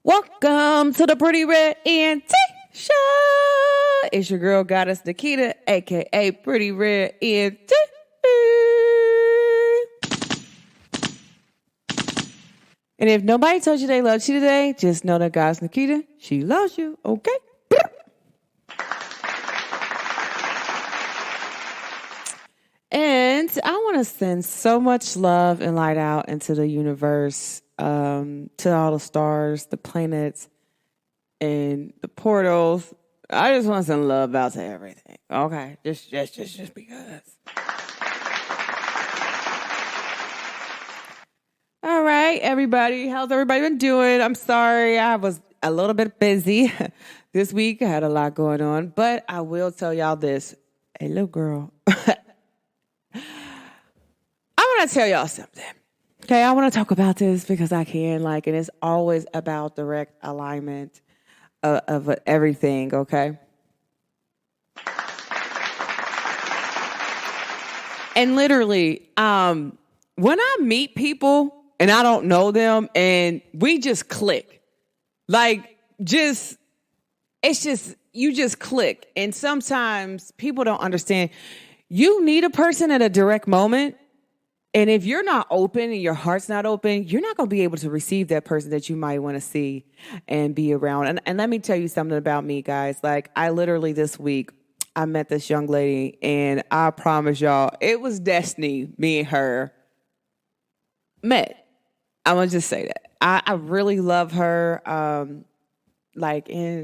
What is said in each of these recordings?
Welcome to the Pretty Red ENT Show. It's your girl goddess Nikita, aka Pretty Red ENT. And if nobody told you they loved you today, just know that goddess Nikita, she loves you, okay? And I want to send so much love and light out into the universe, to all the stars, the planets, and the portals. I just want to send love out to everything. Okay, just because. All right, everybody. How's everybody been doing? I'm sorry, I was a little bit busy this week. I had a lot going on, but I will tell y'all this. Hey, little girl. I want to tell y'all something. Okay, I want to talk about this because I can, and it's always about direct alignment of everything, okay? And literally, when I meet people and I don't know them and we just click, you just click. And sometimes people don't understand. You need a person at a direct moment. And if you're not open and your heart's not open, you're not going to be able to receive that person that you might want to see and be around. And let me tell you something about me, guys. I literally this week, I met this young lady, and I promise y'all, it was destiny, me and her met. I'm going to just say that. I really love her. And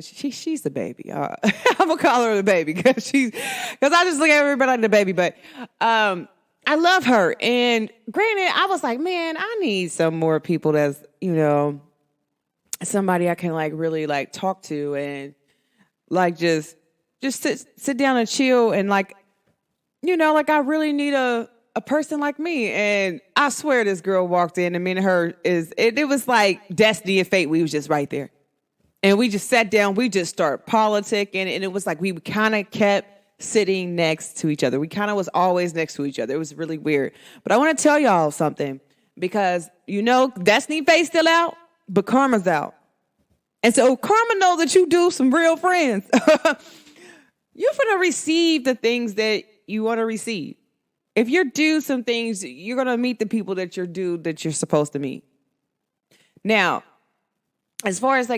she's the baby. I'm going to call her the baby because I just look at everybody like the baby. But, I love her. And granted, I was like, man, I need some more people that's, somebody I can really talk to and just sit down and chill. And I really need a person like me. And I swear this girl walked in and me and her it was like destiny and fate. We was just right there. And we just sat down. We just started politicking. And it was like we kind of kept sitting next to each other. We kind of was always next to each other. It was really weird. But I want to tell y'all something because, destiny fate's still out, but karma's out. And so karma know that you do some real friends. You're going to receive the things that you want to receive. If you do some things, you're going to meet the people that you're supposed to meet. Now, as far as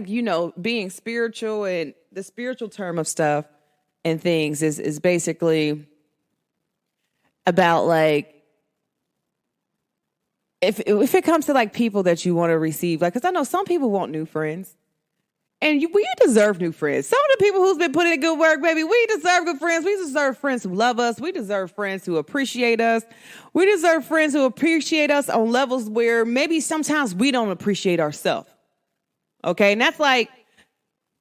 being spiritual and the spiritual term of stuff, and things is basically about if it comes to people that you want to receive, because I know some people want new friends, and we deserve new friends. Some of the people who's been putting in good work, baby, we deserve good friends. We deserve friends who love us. We deserve friends who appreciate us. We deserve friends who appreciate us on levels where maybe sometimes we don't appreciate ourselves. Okay, and that's I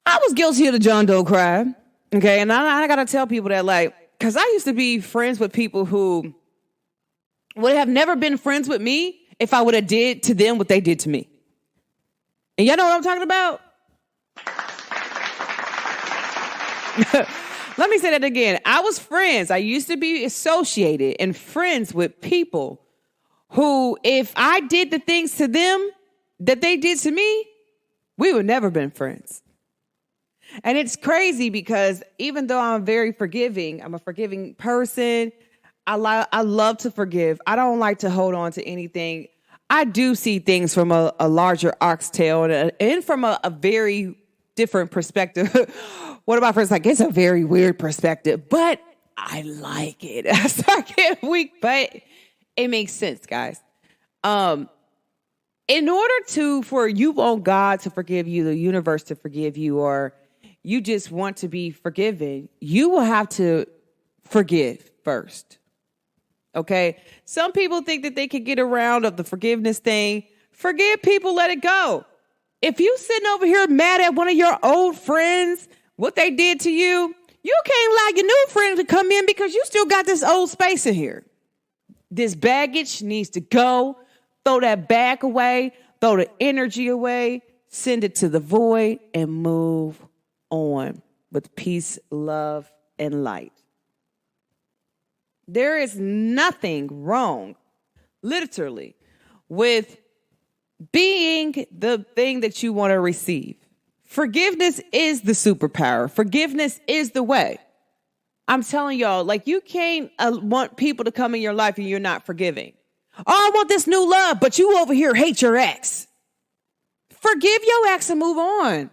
was guilty of the John Doe crime. Okay, and I got to tell people that, because I used to be friends with people who would have never been friends with me if I would have did to them what they did to me. And y'all know what I'm talking about? Let me say that again. I used to be associated and friends with people who, if I did the things to them that they did to me, we would never been friends. And it's crazy because even though I'm very forgiving, I'm a forgiving person. I love to forgive. I don't like to hold on to anything. I do see things from a larger oxtail and from a very different perspective. One of my friends it's a very weird perspective, but I like it. I start getting weak, but it makes sense, guys. In order for you want God to forgive you, the universe to forgive you, or you just want to be forgiven, you will have to forgive first. Okay? Some people think that they can get around of the forgiveness thing. Forgive people, let it go. If you sitting over here mad at one of your old friends, what they did to you, you can't allow your new friend to come in because you still got this old space in here. This baggage needs to go. Throw that bag away. Throw the energy away. Send it to the void and move on with peace, love, and light. There is nothing wrong. literally, with being the thing that you want to receive. Forgiveness is the superpower. Forgiveness is the way. I'm telling y'all, like, you can't want people to come in your life and you're not forgiving. Oh, I want this new love, but you over here hate your ex. Forgive your ex and move on.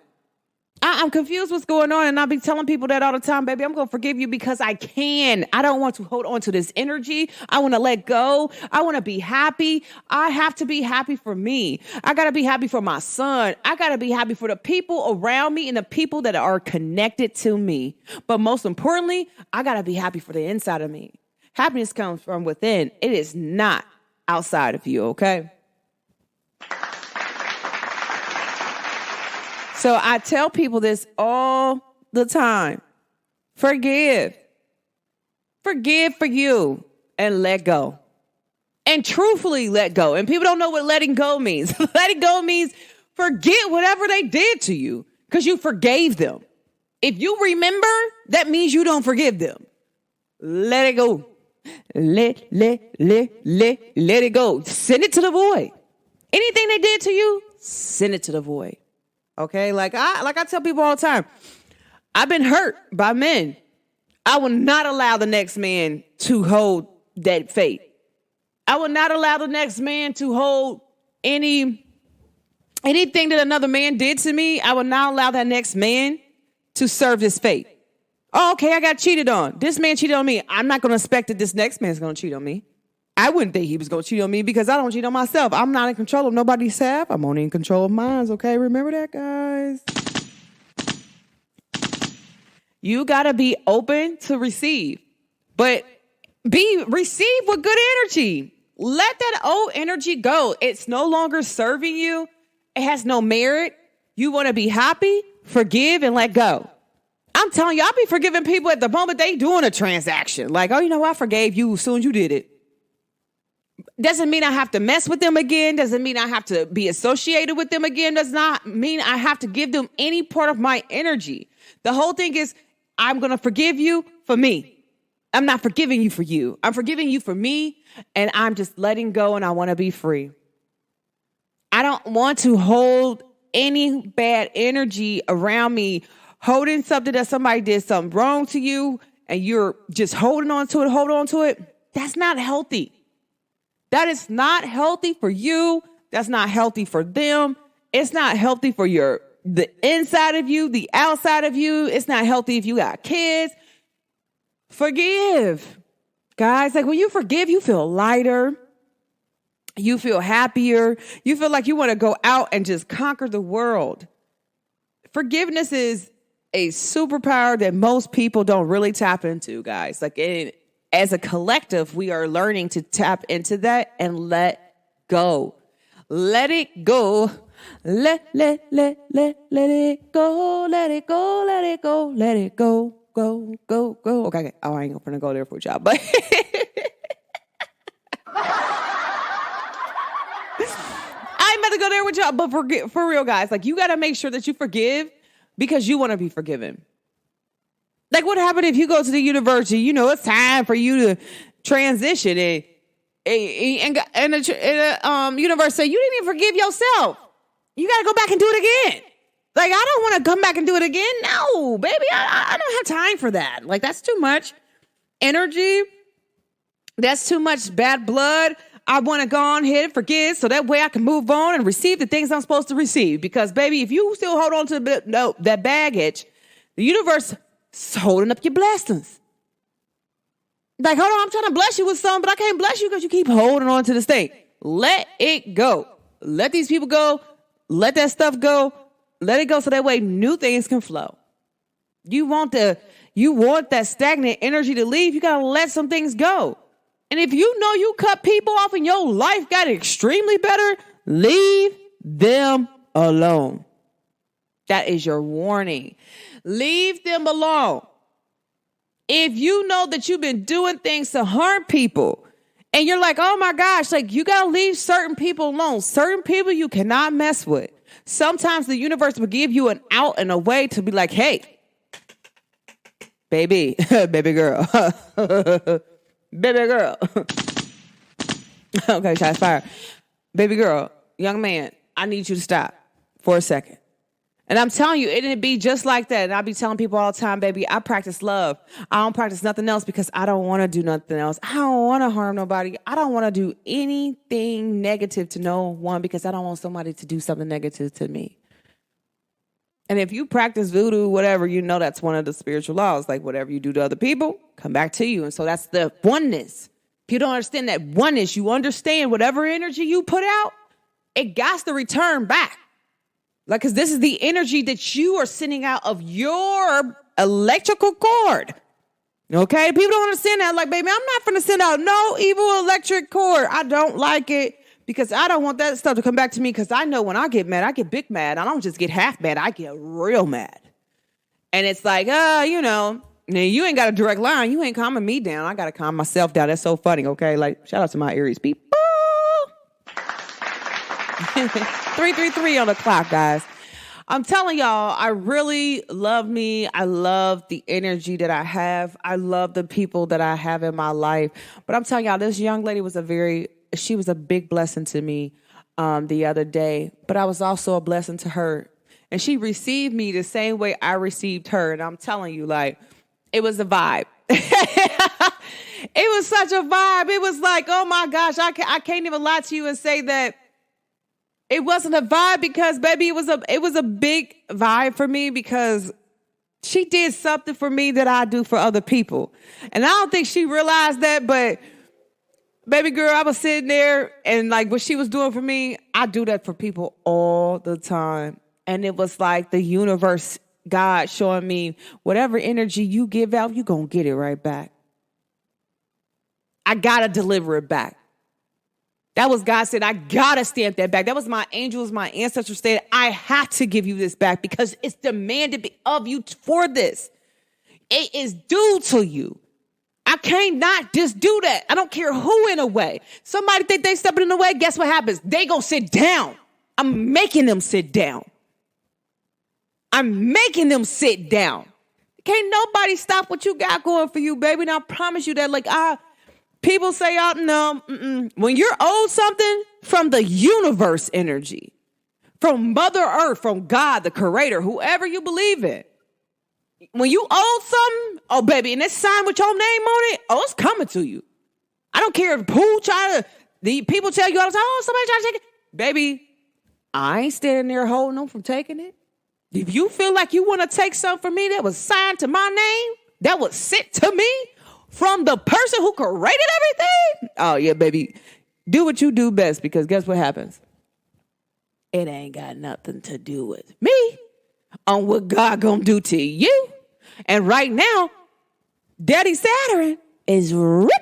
I'm confused what's going on, and I'll be telling people that all the time, baby. I'm going to forgive you because I can. I don't want to hold on to this energy. I want to let go. I want to be happy. I have to be happy for me. I got to be happy for my son. I got to be happy for the people around me and the people that are connected to me. But most importantly, I got to be happy for the inside of me. Happiness comes from within. It is not outside of you, okay? So I tell people this all the time. Forgive. Forgive for you and let go. And truthfully let go. And people don't know what letting go means. Letting go means forget whatever they did to you because you forgave them. If you remember, that means you don't forgive them. Let it go. Let it go. Send it to the void. Anything they did to you, send it to the void. Okay, like I tell people all the time, I've been hurt by men. I will not allow the next man to hold that fate. I will not allow the next man to hold anything that another man did to me. I will not allow that next man to serve his fate. Oh, okay, I got cheated on. This man cheated on me. I'm not going to expect that this next man's going to cheat on me. I wouldn't think he was going to cheat on me because I don't cheat on myself. I'm not in control of nobody's self. I'm only in control of mine, okay? Remember that, guys? You got to be open to receive, but receive with good energy. Let that old energy go. It's no longer serving you. It has no merit. You want to be happy, forgive, and let go. I'm telling you, I'll be forgiving people at the moment they doing a transaction. Like, oh, you know, I forgave you as soon as you did it. Doesn't mean I have to mess with them again. Doesn't mean I have to be associated with them again. Does not mean I have to give them any part of my energy. The whole thing is, I'm going to forgive you for me. I'm not forgiving you for you. I'm forgiving you for me, and I'm just letting go, and I want to be free. I don't want to hold any bad energy around me, holding something that somebody did something wrong to you, and you're just holding on to it. That's not healthy. That is not healthy for you. That's not healthy for them. It's not healthy for the inside of you, the outside of you. It's not healthy if you got kids. Forgive. Guys, like when you forgive, you feel lighter. You feel happier. You feel like you want to go out and just conquer the world. Forgiveness is a superpower that most people don't really tap into, guys. Like as a collective, we are learning to tap into that and let go. Let it go. Let it go. Let it go. Let it go. Let it go. Go. Okay. Oh, I ain't gonna go there for a job, but I'm about to go there with y'all. But for real, guys, like you got to make sure that you forgive because you want to be forgiven. Like what happened if you go to the university, you know, it's time for you to transition and the universe say, you didn't even forgive yourself. You got to go back and do it again. Like, I don't want to come back and do it again. No, baby, I don't have time for that. Like, that's too much energy. That's too much bad blood. I want to go on ahead and forgive so that way I can move on and receive the things I'm supposed to receive. Because, baby, if you still hold on to that baggage, the universe is holding up your blessings. Like, hold on, I'm trying to bless you with something, but I can't bless you because you keep holding on to this thing. Let it go. Let these people go. Let that stuff go. Let it go so that way new things can flow. You want that stagnant energy to leave, you got to let some things go. And if you know you cut people off and your life got extremely better, leave them alone. That is your warning. Leave them alone. If you know that you've been doing things to harm people and you're like, oh my gosh, like you got to leave certain people alone. Certain people you cannot mess with. Sometimes the universe will give you an out and a way to be like, hey, baby girl, baby girl, Okay, shots fired. Baby girl, young man, I need you to stop for a second. And I'm telling you, it'd be just like that. And I be telling people all the time, baby, I practice love. I don't practice nothing else because I don't want to do nothing else. I don't want to harm nobody. I don't want to do anything negative to no one because I don't want somebody to do something negative to me. And if you practice voodoo, whatever, you know that's one of the spiritual laws. Like whatever you do to other people, come back to you. And so that's the oneness. If you don't understand that oneness, you understand whatever energy you put out, it got to return back. Like, because this is the energy that you are sending out of your electrical cord. Okay? People don't understand that. Like, baby, I'm not going to send out no evil electric cord. I don't like it because I don't want that stuff to come back to me because I know when I get mad, I get big mad. I don't just get half mad. I get real mad. And it's like, you know, now you ain't got a direct line. You ain't calming me down. I got to calm myself down. That's so funny, okay? Like, shout out to my Aries people. 333 on the clock, guys. I'm telling y'all, I really love me. I love the energy that I have. I love the people that I have in my life. But I'm telling y'all, this young lady she was a big blessing to me the other day. But I was also a blessing to her. And she received me the same way I received her. And I'm telling you, like, it was a vibe. It was such a vibe. It was like, oh my gosh, I can't even lie to you and say that it wasn't a vibe because, baby, it was a big vibe for me because she did something for me that I do for other people. And I don't think she realized that, but baby girl, I was sitting there and like what she was doing for me, I do that for people all the time. And it was like the universe, God showing me whatever energy you give out, you're going to get it right back. I got to deliver it back. That was God said, I got to stamp that back. That was my angels, my ancestors said, I have to give you this back because it's demanded of you for this. It is due to you. I can't not just do that. I don't care who in a way. Somebody think they stepping in the way, guess what happens? They gonna sit down. I'm making them sit down. I'm making them sit down. Can't nobody stop what you got going for you, baby. And I promise you that, like, people say, oh, no, when you're owed something from the universe energy, from Mother Earth, from God, the creator, whoever you believe in, when you owe something, oh, baby, and it's signed with your name on it, oh, it's coming to you. I don't care who the people tell you all the time, oh, somebody trying to take it. Baby, I ain't standing there holding them from taking it. If you feel like you want to take something from me that was signed to my name, that was sent to me, from the person who created everything? Oh, yeah, baby. Do what you do best because guess what happens? It ain't got nothing to do with me on what God gonna do to you. And right now, Daddy Saturn is retrograding.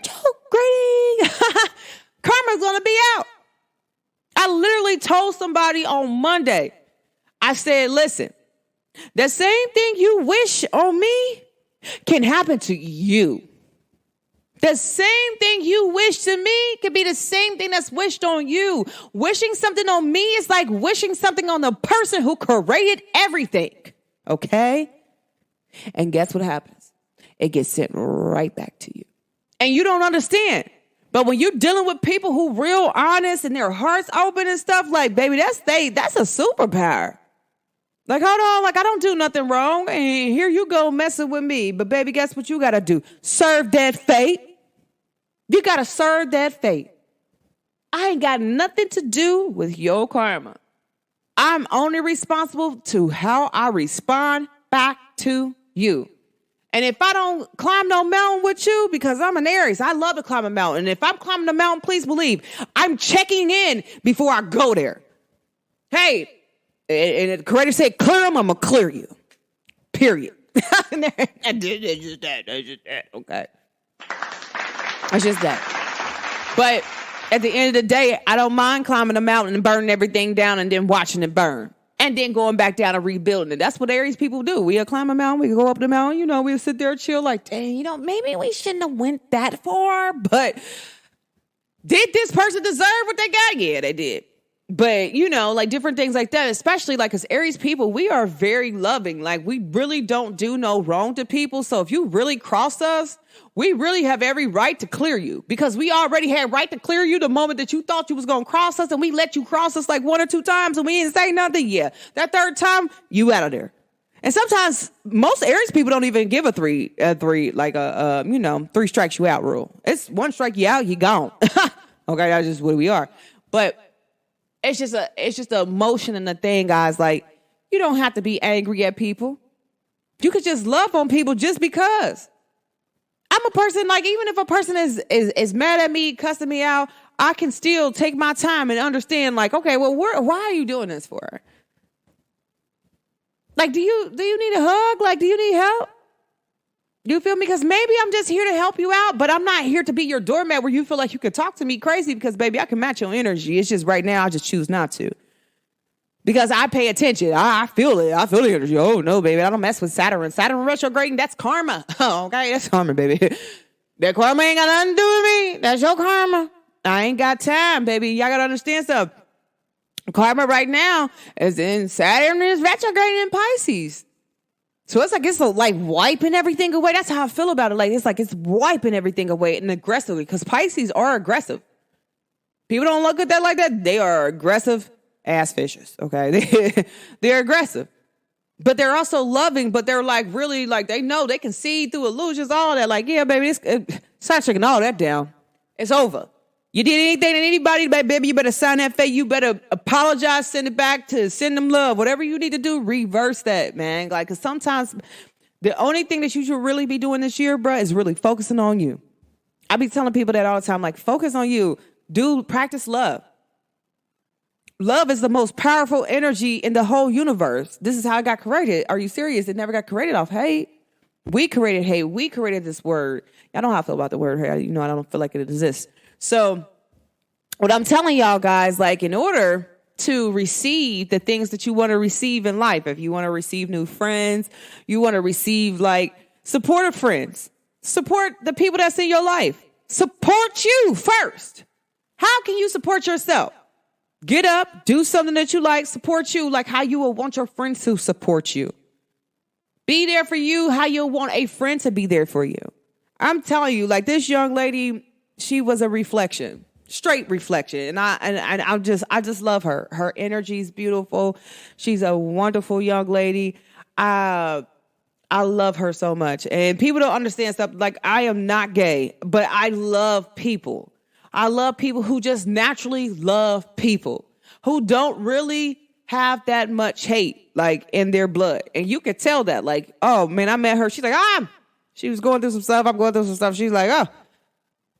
Karma's gonna be out. I literally told somebody on Monday, I said, listen, the same thing you wish on me can happen to you. The same thing you wish to me could be the same thing that's wished on you. Wishing something on me is like wishing something on the person who created everything. Okay? And guess what happens? It gets sent right back to you. And you don't understand. But when you're dealing with people who real honest and their hearts open and stuff, like, baby, that's a superpower. Like, hold on, like, I don't do nothing wrong. And here you go messing with me. But, baby, guess what you got to do? Serve that fate. You got to serve that fate. I ain't got nothing to do with your karma. I'm only responsible to how I respond back to you. And if I don't climb no mountain with you, because I'm an Aries, I love to climb a mountain. And if I'm climbing a mountain, please believe, I'm checking in before I go there. Hey, and the creator said, clear them, I'm going to clear you. Period. That's just that. Okay. It's just that. But at the end of the day, I don't mind climbing a mountain and burning everything down and then watching it burn. And then going back down and rebuilding it. That's what Aries people do. We'll climb a mountain. We can go up the mountain. We'll sit there and chill like, dang, maybe we shouldn't have went that far. But did this person deserve what they got? Yeah, they did. But, like different things like that, especially like as Aries people, we are very loving. Like we really don't do no wrong to people. So if you really cross us, we really have every right to clear you because we already had right to clear you the moment that you thought you was going to cross us and we let you cross us like 1 or 2 times and we didn't say nothing. Yeah. That third time, you out of there. And sometimes most Aries people don't even give a three, like a 3 strikes you out rule. It's 1 strike you out, you gone. Okay. That's just what we are. But it's just a emotion and a thing, guys. Like, you don't have to be angry at people. You could just love on people just because. I'm a person, like, even if a person is mad at me, cussing me out, I can still take my time and understand, like, okay, well, why are you doing this for? Like, do you need a hug? Like, do you need help? You feel me? Because maybe I'm just here to help you out, but I'm not here to be your doormat where you feel like you could talk to me crazy because, baby, I can match your energy. It's just right now I just choose not to. Because I pay attention. I feel it. I feel the energy. Oh, no, baby. I don't mess with Saturn. Saturn retrograding, that's karma. Okay, that's karma, baby. That karma ain't got nothing to do with me. That's your karma. I ain't got time, baby. Y'all got to understand something. Karma right now is in Saturn is retrograding in Pisces. So it's like wiping everything away. That's how I feel about it. Like it's wiping everything away and aggressively because Pisces are aggressive. People don't look at that like that. They are aggressive ass fishes. Okay, they're aggressive, but they're also loving. But they're like really like they know they can see through illusions, all that. Like yeah, baby, start checking all that down. It's over. You did anything to anybody, baby, you better sign that fate. You better apologize, send it back to send them love. Whatever you need to do, reverse that, man. Like, because sometimes the only thing that you should really be doing this year, bro, is really focusing on you. I be telling people that all the time, like, focus on you. Practice love. Love is the most powerful energy in the whole universe. This is how it got created. Are you serious? It never got created off hate. We created hate. We created this word. Y'all know how I feel about the word hate. I don't feel like it exists. So what I'm telling y'all guys, like in order to receive the things that you want to receive in life, if you want to receive new friends, you want to receive like supportive friends, support the people that's in your life, support you first. How can you support yourself? Get up, do something that you like, support you like how you will want your friends to support you. Be there for you how you'll want a friend to be there for you. I'm telling you, like this young lady, she was a reflection, straight reflection. And I just love her. Her energy is beautiful. She's a wonderful young lady. I love her so much. And people don't understand stuff. Like I am not gay, but I love people. I love people who just naturally love people, who don't really have that much hate like in their blood. And you could tell that like, oh man, I met her. She's like, she was going through some stuff. I'm going through some stuff. She's like, oh.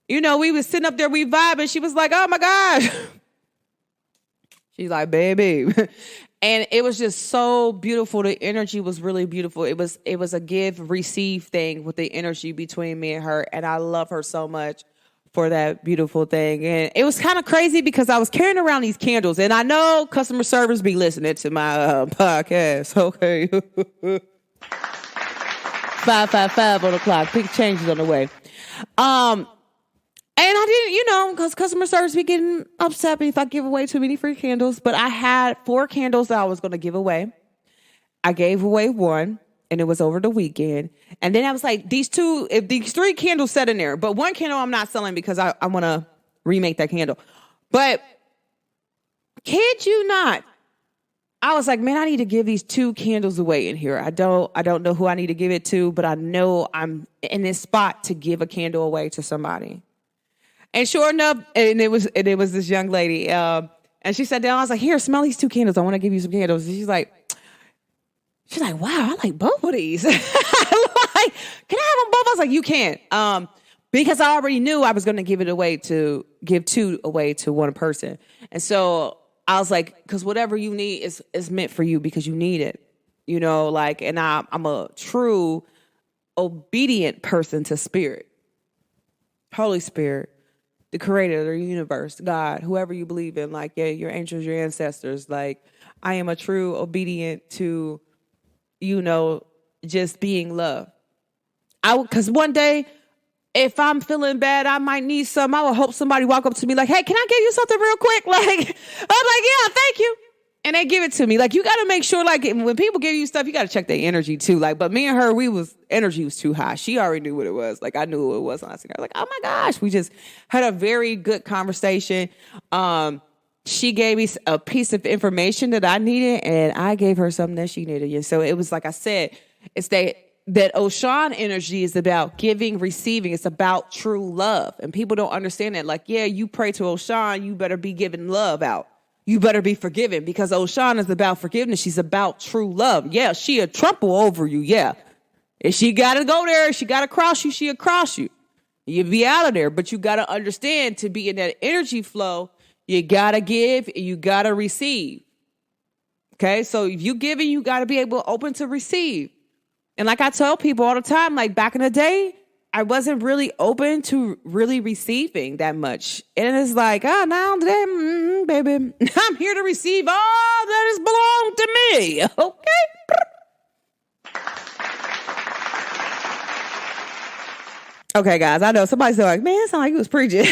We was sitting up there, we vibing. She was like, oh my gosh. She's like, baby. And it was just so beautiful. The energy was really beautiful. It was a give, receive thing with the energy between me and her. And I love her so much for that beautiful thing. And it was kind of crazy because I was carrying around these candles. And I know customer service be listening to my podcast. Okay. 555 on the clock. Big changes on the way. And I didn't, because customer service be getting upset if I give away too many free candles. But I had 4 candles that I was going to give away. I gave away 1, and it was over the weekend. And then I was like, these 3 candles set in there. But 1 candle I'm not selling because I want to remake that candle. But kid you not, I was like, man, I need to give these 2 candles away in here. I don't know who I need to give it to, but I know I'm in this spot to give a candle away to somebody. And sure enough, and it was this young lady, and she sat down. I was like, "Here, smell these 2 candles. I want to give you some candles." And she's like, "Wow, I like both of these. Like, can I have them both?" I was like, "You can't," because I already knew I was going to give 2 away to one person, and so I was like, "Because whatever you need is meant for you because you need it, like." And I'm a true obedient person to Spirit, Holy Spirit. The creator of the universe, God, whoever you believe in, like, yeah, your angels, your ancestors. Like, I am a true obedient to, just being love. Because one day if I'm feeling bad, I might need some. I would hope somebody walk up to me like, hey, can I give you something real quick? Like, I'm like, yeah, thank you. And they give it to me. Like, you got to make sure, like, when people give you stuff, you got to check their energy too. Like, but me and her, energy was too high. She already knew what it was. Like, I knew what it was. And I was like, oh my gosh. We just had a very good conversation. She gave me a piece of information that I needed, and I gave her something that she needed. And so it was, like I said, it's that Oshan energy is about giving, receiving. It's about true love. And people don't understand that. Like, yeah, you pray to Oshan, you better be giving love out. You better be forgiven, because Oshan is about forgiveness. She's about true love. Yeah, she'll trample over you. Yeah. If she got to go there, she got to cross you, she'll cross you. You'll be out of there. But you got to understand, to be in that energy flow, you got to give and you got to receive. Okay? So if you giving, you got to be able to open to receive. And like I tell people all the time, like back in the day, I wasn't really open to really receiving that much. And it's like, now today, baby, I'm here to receive all that is belong to me. Okay? Okay, guys, I know somebody's like, man, it sounds like you was preaching.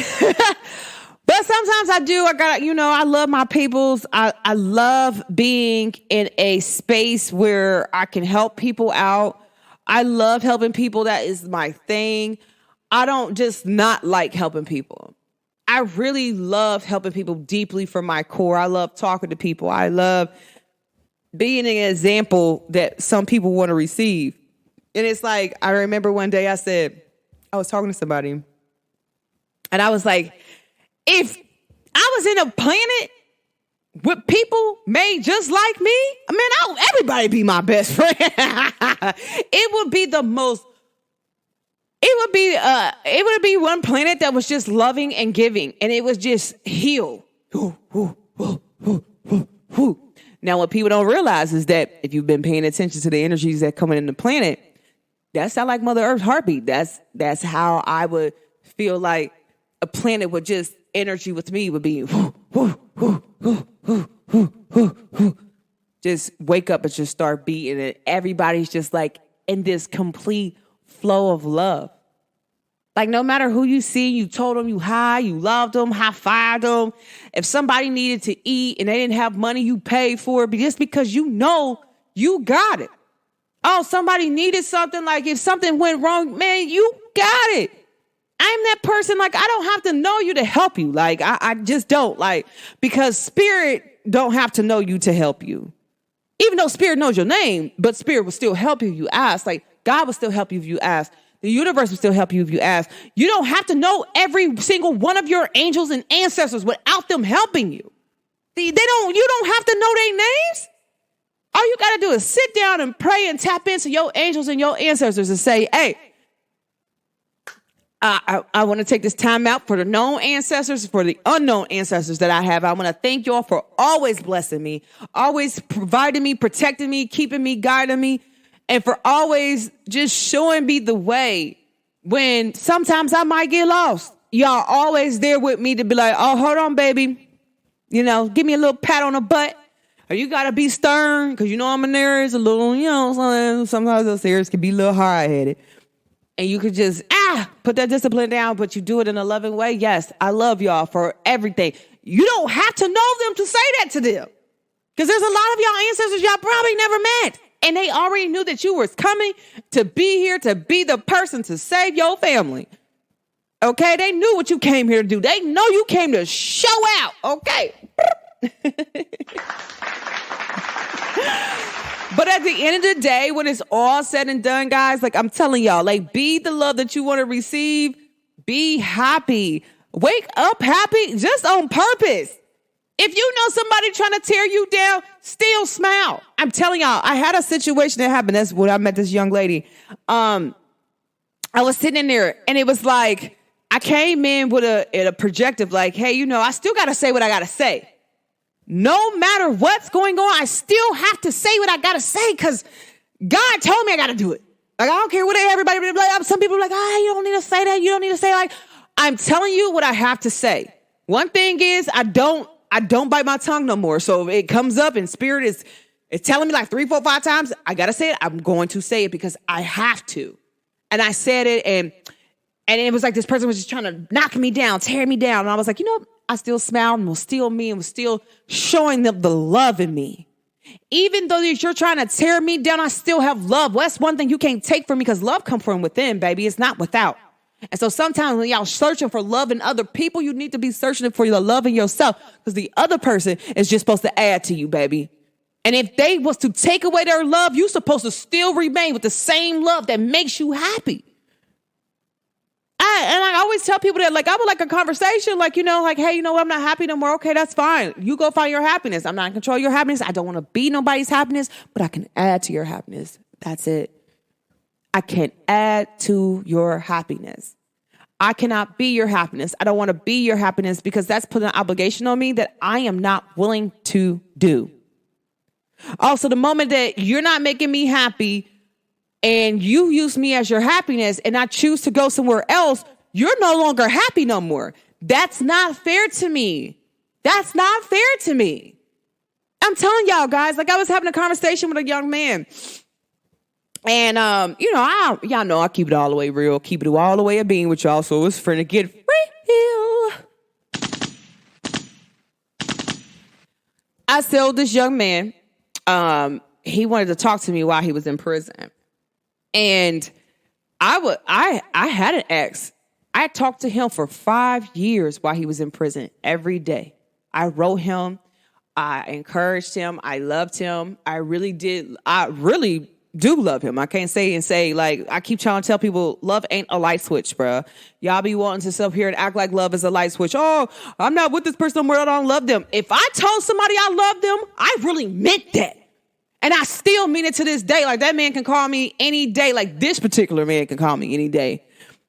But sometimes I do. I love my peoples. I love being in a space where I can help people out. I love helping people. That is my thing. I don't just not like helping people. I really love helping people deeply from my core. I love talking to people. I love being an example that some people want to receive. And it's like, I remember one day I was talking to somebody, and I was like, if I was in a planet with people made just like me, everybody be my best friend. It would be one planet that was just loving and giving, and it was just heal. Now, what people don't realize is that if you've been paying attention to the energies that come in the planet, that sound like Mother Earth's heartbeat. That's how I would feel like a planet would just energy with me would be just wake up and just start beating, and everybody's just like in this complete flow of love. Like, no matter who you see, you told them you hi, you loved them, high-fived them. If somebody needed to eat and they didn't have money, you paid for it, but just because you know you got it. Oh, somebody needed something, like if something went wrong, man, you got it. I'm that person, like, I don't have to know you to help you. Like, I just don't, like, because spirit don't have to know you to help you. Even though spirit knows your name, but spirit will still help you if you ask. Like, God will still help you if you ask. The universe will still help you if you ask. You don't have to know every single one of your angels and ancestors without them helping you. You don't have to know their names. All you got to do is sit down and pray and tap into your angels and your ancestors and say, hey, I want to take this time out for the known ancestors, for the unknown ancestors that I have. I want to thank y'all for always blessing me, always providing me, protecting me, keeping me, guiding me, and for always just showing me the way when sometimes I might get lost. Y'all always there with me to be like, oh, hold on, baby. Give me a little pat on the butt. Or you got to be stern, because I'm in there. It's a little, sometimes those areas can be a little hard-headed. And you could just, put that discipline down, but you do it in a loving way. Yes, I love y'all for everything. You don't have to know them to say that to them. Because there's a lot of y'all ancestors y'all probably never met. And they already knew that you was coming to be here, to be the person to save your family. Okay? They knew what you came here to do. They know you came to show out. Okay? But at the end of the day, when it's all said and done, guys, like I'm telling y'all, like be the love that you want to receive. Be happy. Wake up happy just on purpose. If you know somebody trying to tear you down, still smile. I'm telling y'all, I had a situation that happened. That's when I met this young lady. I was sitting in there and it was like, I came in with a projective like, hey, I still got to say what I got to say. No matter what's going on, I still have to say what I got to say because God told me I got to do it. Like, I don't care what everybody be like. Some people are like, you don't need to say that. You don't need to say like, I'm telling you what I have to say. One thing is I don't bite my tongue no more. So if it comes up and spirit is telling me like 3, 4, 5 times, I got to say it. I'm going to say it because I have to. And I said it And it was like this person was just trying to knock me down, tear me down. And I was like, you know, I still smiled and was still me and was still showing them the love in me. Even though you're trying to tear me down, I still have love. Well, that's one thing you can't take from me because love comes from within, baby. It's not without. And so sometimes when y'all searching for love in other people, you need to be searching for the love in yourself because the other person is just supposed to add to you, baby. And if they was to take away their love, you're supposed to still remain with the same love that makes you happy. I always tell people that, like, I would like a conversation, like, you know, like, hey, you know what? I'm not happy no more. Okay, that's fine. You go find your happiness. I'm not in control of your happiness. I don't want to be nobody's happiness, but I can add to your happiness. That's it. I can add to your happiness. I cannot be your happiness. I don't want to be your happiness because that's putting an obligation on me that I am not willing to do. Also, the moment that you're not making me happy and you use me as your happiness and I choose to go somewhere else, you're no longer happy no more. That's not fair to me. That's not fair to me. I'm telling y'all guys, like I was having a conversation with a young man and, you know, y'all know I keep it all the way real, keep it all the way a being with y'all. So it's finna get real. I told this young man, he wanted to talk to me while he was in prison. And I had an ex. I talked to him for 5 years while he was in prison every day. I wrote him. I encouraged him. I loved him. I really do love him. I can't say like, I keep trying to tell people love ain't a light switch, bruh. Y'all be wanting to sit up here and act like love is a light switch. Oh, I'm not with this person somewhere. I don't love them. If I told somebody I love them, I really meant that. And I still mean it to this day. Like that man can call me any day. Like this particular man can call me any day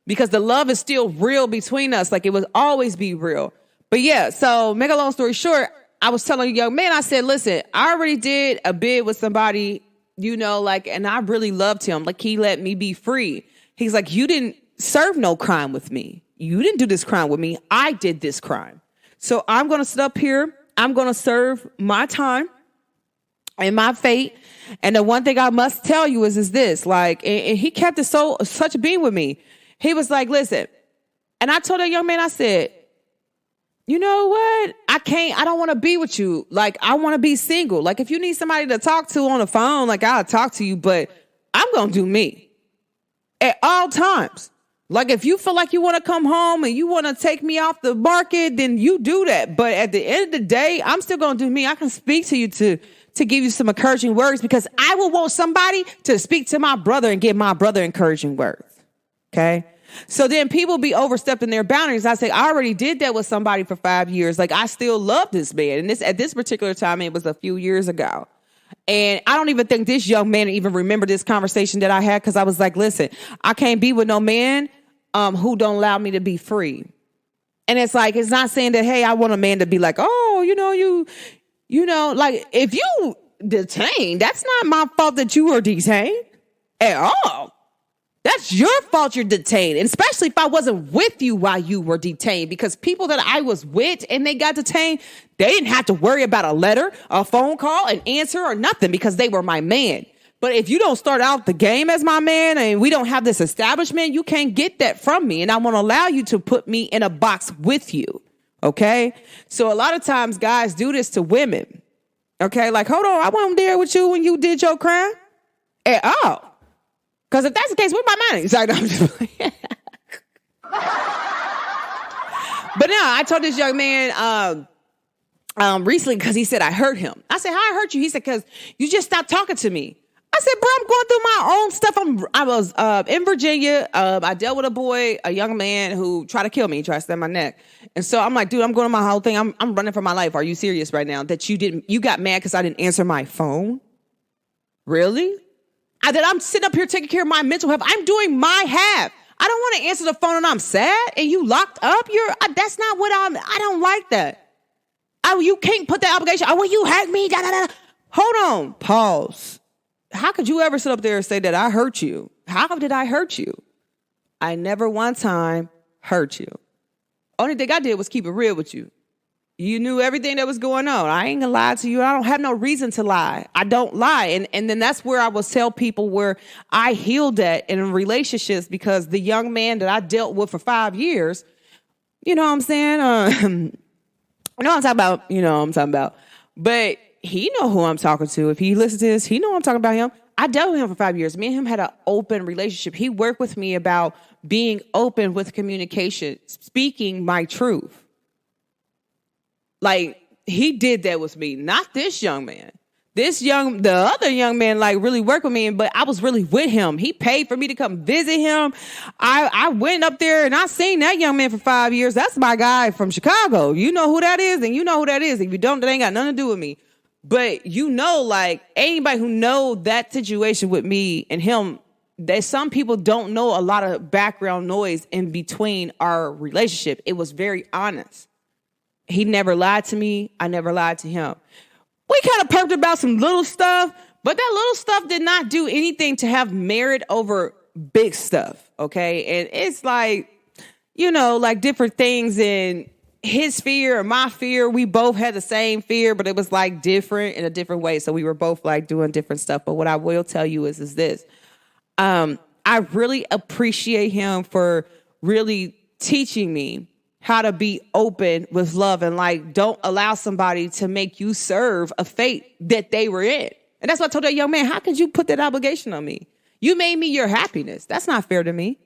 because the love is still real between us. Like it will always be real. But yeah, so make a long story short, I was telling a young man, I said, listen, I already did a bid with somebody, you know, like, and I really loved him. Like he let me be free. He's like, you didn't serve no crime with me. You didn't do this crime with me. I did this crime. So I'm going to sit up here. I'm going to serve my time and my fate. And the one thing I must tell you is this, like, and he kept it such a being with me. He was like, listen, and I told that young man, I said, you know what? I don't want to be with you. Like, I want to be single. Like, if you need somebody to talk to on the phone, like, I'll talk to you, but I'm going to do me at all times. Like, if you feel like you want to come home and you want to take me off the market, then you do that. But at the end of the day, I'm still going to do me. I can speak to you to give you some encouraging words because I will want somebody to speak to my brother and give my brother encouraging words. Okay. So then people be overstepping their boundaries. I say, I already did that with somebody for 5 years. Like I still love this man. And at this particular time, it was a few years ago. And I don't even think this young man even remember this conversation that I had. Cause I was like, listen, I can't be with no man, who don't allow me to be free. And it's like, it's not saying that, hey, I want a man to be like, oh, you know, like if you detained, that's not my fault that you were detained at all. That's your fault you're detained. And especially if I wasn't with you while you were detained, because people that I was with and they got detained, they didn't have to worry about a letter, a phone call, an answer or nothing because they were my man. But if you don't start out the game as my man and we don't have this establishment, you can't get that from me. And I won't allow you to put me in a box with you. Okay. So a lot of times guys do this to women. Okay. Like, hold on. I wasn't there with you when you did your crime at all. Because if that's the case, where's my money? Sorry, no, I'm just playing. But no, I told this young man recently because he said I hurt him. I said, how I hurt you? He said, because you just stopped talking to me. I said, bro, I'm going through my own stuff. I was in Virginia. I dealt with a young man who tried to kill me, tried to stab my neck. And so I'm like, dude, I'm going to my whole thing. I'm running for my life. Are you serious right now that you got mad because I didn't answer my phone? Really? That I'm sitting up here taking care of my mental health. I'm doing my half. I don't want to answer the phone and I'm sad and you locked up. That's not what I don't like that. You can't put that obligation. Oh, well, you hurt me. Da, da, da. Hold on. Pause. How could you ever sit up there and say that I hurt you? How did I hurt you? I never one time hurt you. Only thing I did was keep it real with you. You knew everything that was going on. I ain't gonna lie to you. I don't have no reason to lie. I don't lie. And then that's where I will tell people where I healed that in relationships, because the young man that I dealt with for 5 years, you know what I'm saying? I know what I'm talking about. But he know who I'm talking to. If he listens to this, he know I'm talking about him. I dealt with him for 5 years. Me and him had an open relationship. He worked with me about being open with communication, speaking my truth. Like, he did that with me, not this young man. The other young man, like, really worked with me, but I was really with him. He paid for me to come visit him. I went up there and I seen that young man for 5 years. That's my guy from Chicago. You know who that is, and you know who that is. If you don't, that ain't got nothing to do with me. But like, anybody who know that situation with me and him, that some people don't know a lot of background noise in between our relationship. It was very honest. He never lied to me. I never lied to him. We kind of perked about some little stuff, but that little stuff did not do anything to have merit over big stuff, okay? And it's like, like different things in his fear or my fear. We both had the same fear, but it was like different in a different way. So we were both like doing different stuff. But what I will tell you is this. I really appreciate him for really teaching me how to be open with love and like, don't allow somebody to make you serve a fate that they were in. And that's what I told that young man. How could you put that obligation on me? You made me your happiness. That's not fair to me.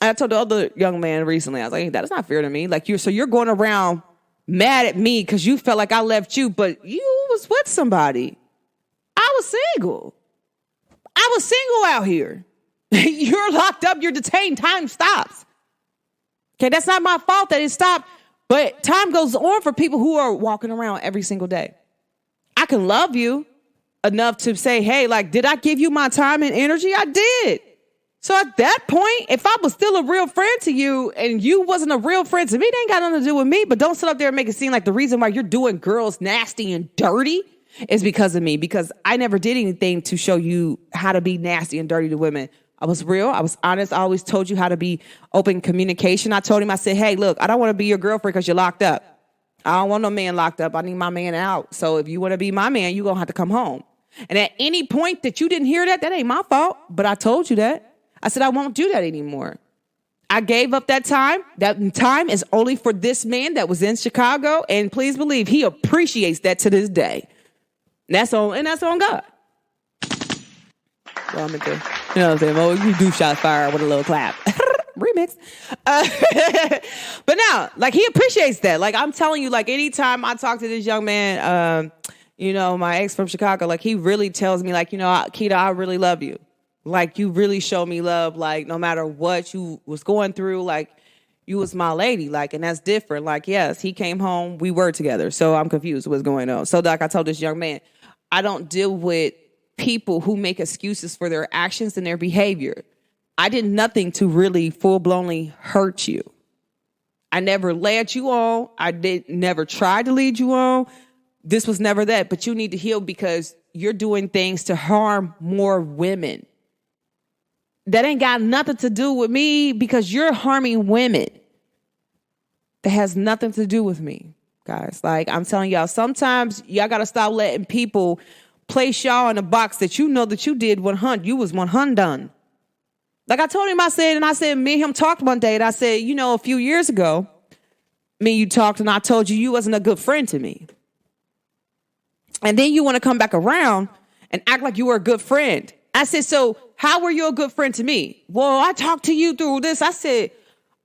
And I told the other young man recently, I was like, hey, that is not fair to me. Like, you're going around mad at me because you felt like I left you, but you was with somebody. I was single. Out here. You're locked up. You're detained. Time stops. Okay, that's not my fault that it stopped, but time goes on for people who are walking around every single day. I can love you enough to say, hey, like, did I give you my time and energy? I did. So at that point, if I was still a real friend to you and you wasn't a real friend to me, it ain't got nothing to do with me. But don't sit up there and make it seem like the reason why you're doing girls nasty and dirty is because of me, because I never did anything to show you how to be nasty and dirty to women. I was real. I was honest. I always told you how to be open communication. I told him, I said, hey, look, I don't want to be your girlfriend because you're locked up. I don't want no man locked up. I need my man out. So if you want to be my man, you're going to have to come home. And at any point that you didn't hear that, that ain't my fault. But I told you that. I said, I won't do that anymore. I gave up that time. That time is only for this man that was in Chicago. And please believe he appreciates that to this day. That's on God. Well, I'm into, you know what I'm saying? Well, you do shot fire with a little clap. Remix. But now, like, he appreciates that. Like, I'm telling you, like, anytime I talk to this young man, my ex from Chicago, like, he really tells me, like, Keita, I really love you. Like, you really show me love. Like, no matter what you was going through, like, you was my lady. Like, and that's different. Like, yes, he came home. We were together. So I'm confused what's going on. So, like I told this young man, I don't deal with people who make excuses for their actions and their behavior. I did nothing to really full-blownly hurt you. I never led you on. Never tried to lead you on. This was never that. But you need to heal because you're doing things to harm more women. That ain't got nothing to do with me because you're harming women. That has nothing to do with me, guys. Like, I'm telling y'all, sometimes y'all got to stop letting people place y'all in a box that you know that you did 100. You was 100 done. Like I told him, I said, me and him talked one day, and I said, a few years ago, me and you talked, and I told you wasn't a good friend to me. And then you want to come back around and act like you were a good friend. I said, so how were you a good friend to me? Well, I talked to you through this. I said,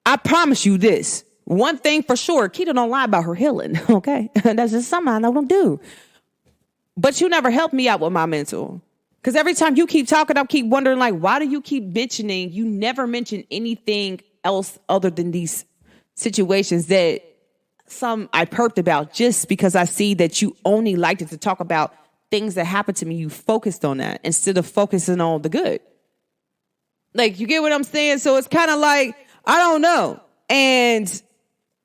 I promise you this. One thing for sure, Keita don't lie about her healing, okay? That's just something I don't do. But you never helped me out with my mental. Because every time you keep talking, I keep wondering, like, why do you keep mentioning? You never mention anything else other than these situations that some I perked about just because I see that you only liked it to talk about things that happened to me. You focused on that instead of focusing on the good. Like, you get what I'm saying? So it's kind of like, I don't know. And,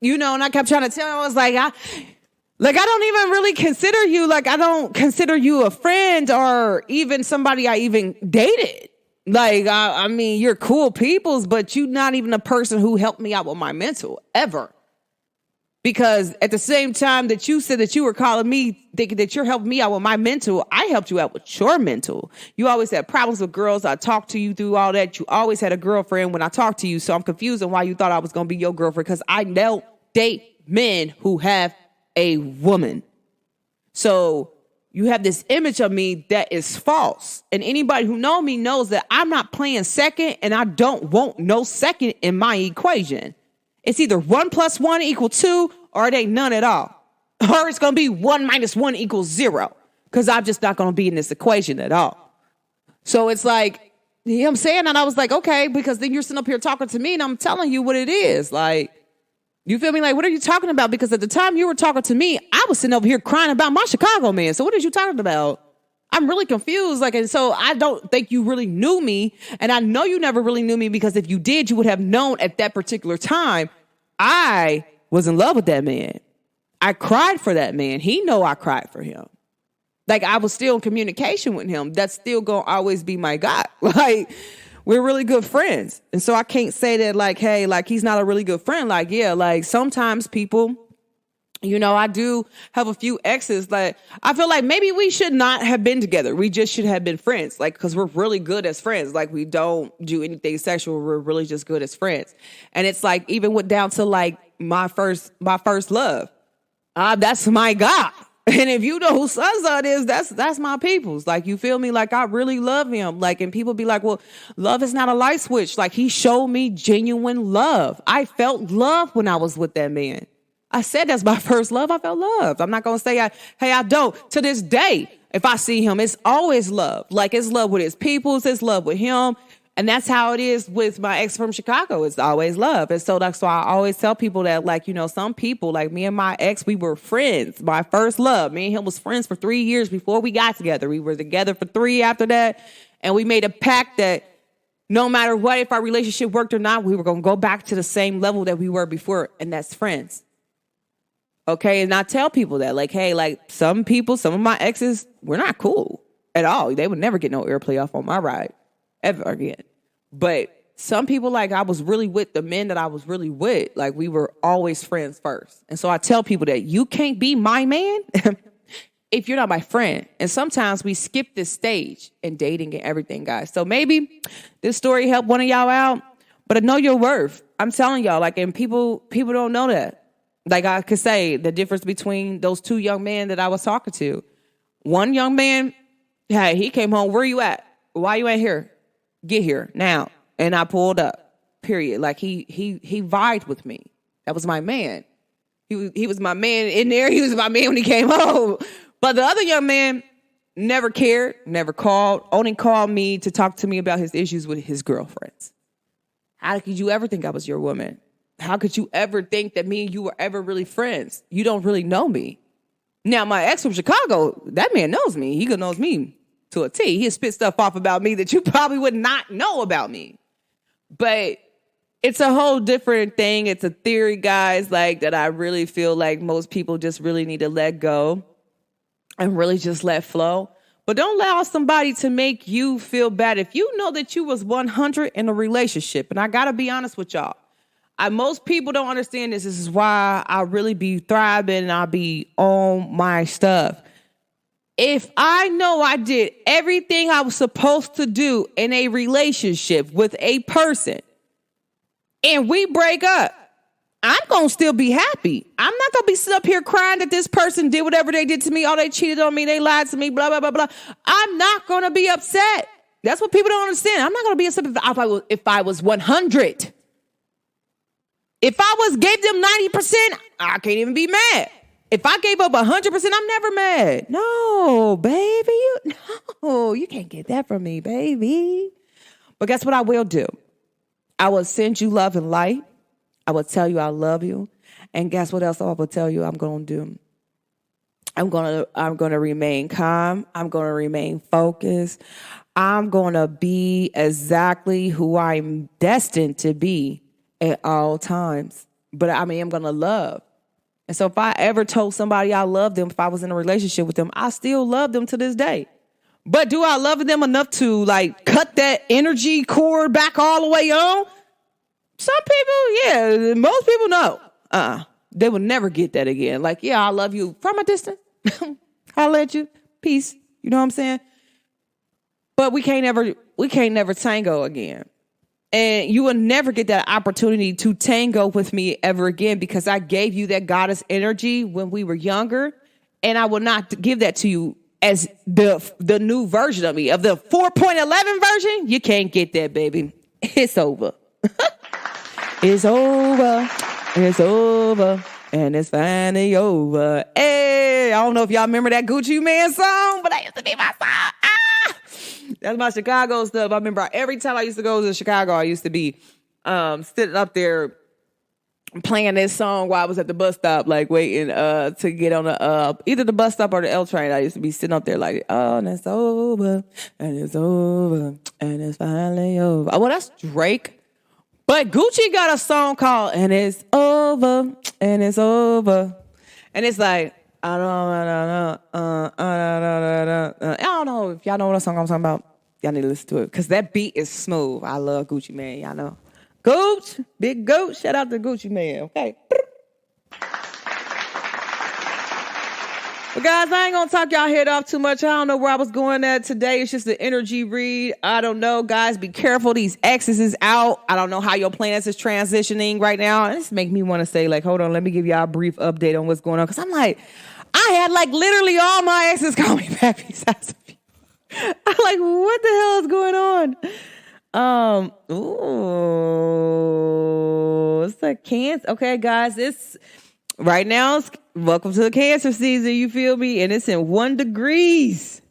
and I kept trying to tell him, I was like, I don't even really consider you, like, I don't consider you a friend or even somebody I even dated. Like, I mean, you're cool peoples, but you're not even a person who helped me out with my mental, ever. Because at the same time that you said that you were calling me, thinking that you're helping me out with my mental, I helped you out with your mental. You always had problems with girls. I talked to you through all that. You always had a girlfriend when I talked to you. So I'm confused on why you thought I was going to be your girlfriend, because I don't date men who have a woman. So you have this image of me that is false. And anybody who knows me knows that I'm not playing second, and I don't want no second in my equation. It's either 1 + 1 = 2, or it ain't none at all. Or it's going to be 1 - 1 = 0, because I'm just not going to be in this equation at all. So it's like, you know what I'm saying? And I was like, okay, because then you're sitting up here talking to me, and I'm telling you what it is. Like, you feel me? Like, what are you talking about? Because at the time you were talking to me, I was sitting over here crying about my Chicago man. So what are you talking about? I'm really confused. Like, and so I don't think you really knew me. And I know you never really knew me, because if you did, you would have known at that particular time I was in love with that man. I cried for that man. He know I cried for him. Like, I was still in communication with him. That's still going to always be my guy. Like, we're really good friends. And so I can't say that, like, hey, like, he's not a really good friend. Like, yeah, like, sometimes people, you know, I do have a few exes. Like, I feel like maybe we should not have been together. We just should have been friends. Like, because we're really good as friends. Like, we don't do anything sexual. We're really just good as friends. And it's like, even went down to like my first love. That's my guy. And if you know who Sunzon is, that's my people's. Like, you feel me? Like, I really love him. Like, and people be like, well, love is not a light switch. Like, he showed me genuine love. I felt love when I was with that man. I said that's my first love. I felt loved. I'm not going to say, I don't. To this day, if I see him, it's always love. Like, it's love with his peoples. It's love with him. And that's how it is with my ex from Chicago. It's always love. And so that's why I always tell people that, like, you know, some people, like me and my ex, we were friends. My first love. Me and him was friends for 3 years before we got together. We were together for 3 after that. And we made a pact that no matter what, if our relationship worked or not, we were going to go back to the same level that we were before. And that's friends. Okay, and I tell people that, like, hey, like, some people, some of my exes, we're not cool at all. They would never get no airplay off on my ride ever again. But some people, like, I was really with the men that I was really with. Like, we were always friends first. And so I tell people that you can't be my man if you're not my friend. And sometimes we skip this stage in dating and everything, guys. So maybe this story helped one of y'all out, but I know your worth. I'm telling y'all, like, and people don't know that. Like, I could say the difference between those 2 young men that I was talking to. One young man, hey, he came home. Where you at? Why you ain't here? Get here now. And I pulled up. Period. Like, he vibed with me. That was my man. He was my man in there. He was my man when he came home. But the other young man never cared, never called, only called me to talk to me about his issues with his girlfriends. How could you ever think I was your woman? How could you ever think that me and you were ever really friends? You don't really know me. Now, my ex from Chicago, that man knows me. He knows me to a T. He'll spit stuff off about me that you probably would not know about me. But it's a whole different thing. It's a theory, guys, like, that I really feel like most people just really need to let go and really just let flow. But don't allow somebody to make you feel bad. If you know that you was 100 in a relationship, and I got to be honest with y'all, most people don't understand this. This is why I really be thriving and I be on my stuff. If I know I did everything I was supposed to do in a relationship with a person and we break up, I'm going to still be happy. I'm not going to be sitting up here crying that this person did whatever they did to me. Oh, they cheated on me. They lied to me, blah, blah, blah, blah. I'm not going to be upset. That's what people don't understand. I'm not going to be upset if I was 100. If I gave them 90%, I can't even be mad. If I gave up 100%, I'm never mad. No, baby. You can't get that from me, baby. But guess what I will do? I will send you love and light. I will tell you I love you. And guess what else I will tell you I'm going to do? I'm going to remain calm. I'm going to remain focused. I'm going to be exactly who I'm destined to be at all times. But I mean, I'm going to love. And so if I ever told somebody I love them, if I was in a relationship with them, I still love them to this day. But do I love them enough to, like, cut that energy cord back all the way on? Some people, yeah. Most people, no. They will never get that again. Like, yeah, I love you from a distance. I'll at you. Peace. You know what I'm saying? But we can't never tango again. And you will never get that opportunity to tango with me ever again because I gave you that goddess energy when we were younger. And I will not give that to you as the new version of me. Of the 4.11 version, you can't get that, baby. It's over. It's over. It's over. And it's finally over. Hey, I don't know if y'all remember that Gucci Man song, but that used to be my song. That's my Chicago stuff. I remember every time I used to go to Chicago, I used to be sitting up there playing this song while I was at the bus stop, like waiting to get on the either the bus stop or the L train. I used to be sitting up there like, oh, and it's over, and it's over, and it's finally over. Oh, well, that's Drake. But Gucci got a song called "And It's Over, and It's Over," and it's like, I don't know if y'all know what song I'm talking about. Y'all need to listen to it because that beat is smooth. I love Gucci Man. Y'all know. Gooch, big Gooch. Shout out to Gucci Man. Okay. But guys, I ain't gonna talk y'all head off too much. I don't know where I was going at today. It's just the energy read. I don't know, guys. Be careful. These X's is out. I don't know how your planets is transitioning right now. And this make me want to say, like, hold on, let me give y'all a brief update on what's going on. Because I'm like, I had like literally all my exes call me back besides a few. I'm like, what the hell is going on? It's a Cancer. Okay, guys, it's right now. Welcome to the Cancer season. You feel me? And it's in 1 degrees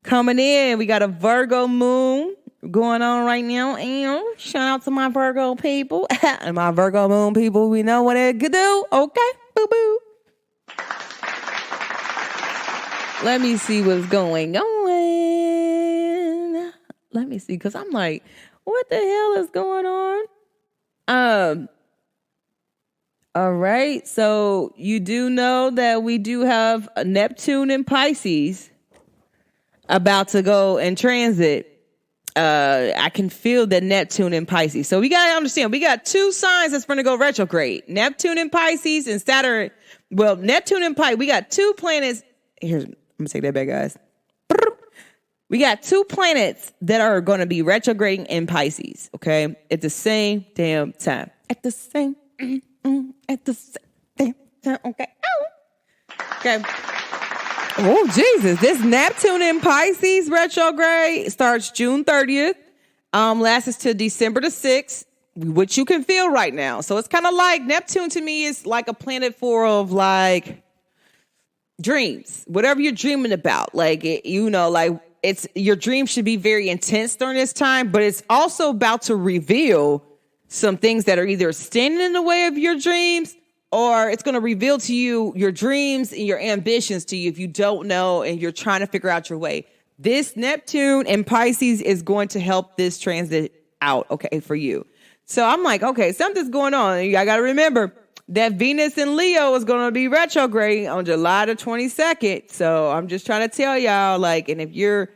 coming in. We got a Virgo moon going on right now. And shout out to my Virgo people and my Virgo moon people. We know what it could do. Okay, boo boo. Let me see what's going on. Let me see, because I'm like, what the hell is going on? All right. So you do know that we do have a Neptune in Pisces about to go and transit. I can feel the Neptune in Pisces. So we got to understand, we got 2 signs that's going to go retrograde. Neptune in Pisces and Saturn. Well, Neptune in Pisces. We got 2 planets. Here's, I'm going to take that back, guys. We got 2 planets that are going to be retrograding in Pisces, okay? At the same damn time. At the same damn time, okay? Okay. Oh, Jesus. This Neptune in Pisces retrograde starts June 30th, lasts to December the 6th, which you can feel right now. So it's kind of like Neptune to me is like a planet of like dreams, whatever you're dreaming about. Like, it's your dream should be very intense during this time, but it's also about to reveal some things that are either standing in the way of your dreams, or it's going to reveal to you your dreams and your ambitions to you if you don't know and you're trying to figure out your way. This Neptune and Pisces is going to help this transit out, okay, for you. So I'm like, okay, something's going on. I got to remember that Venus in Leo is going to be retrograde on July the 22nd. So I'm just trying to tell y'all, like, and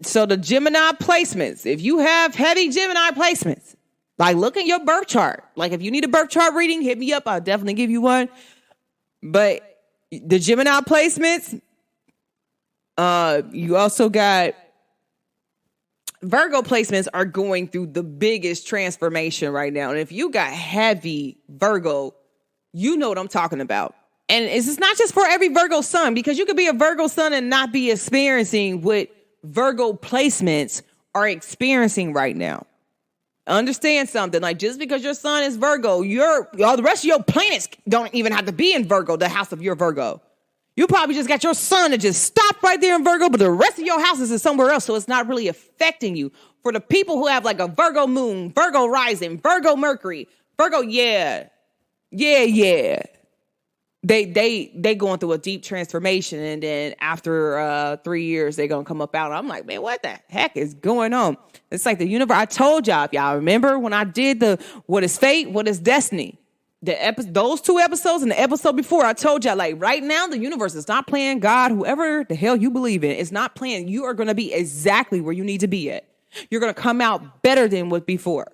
so the Gemini placements, if you have heavy Gemini placements, like look at your birth chart. Like if you need a birth chart reading, hit me up. I'll definitely give you one. But the Gemini placements, you also got Virgo placements are going through the biggest transformation right now. And if you got heavy Virgo, you know what I'm talking about. And it's not just for every Virgo sun, because you could be a Virgo sun and not be experiencing what Virgo placements are experiencing right now. Understand something, like just because your sun is Virgo, the rest of your planets don't even have to be in Virgo, the house of your Virgo. You probably just got your sun to just stop right there in Virgo, but the rest of your houses is somewhere else, so it's not really affecting you. For the people who have like a Virgo moon, Virgo rising, Virgo Mercury, Virgo, yeah. They going through a deep transformation, and then after 3 years, they're going to come up out. I'm like, man, what the heck is going on? It's like the universe. I told y'all, if y'all remember when I did the what is fate, what is destiny? Those 2 episodes and the episode before, I told y'all, like, right now, the universe is not playing. God, whoever the hell you believe in, is not playing. You are going to be exactly where you need to be at. You're going to come out better than what before.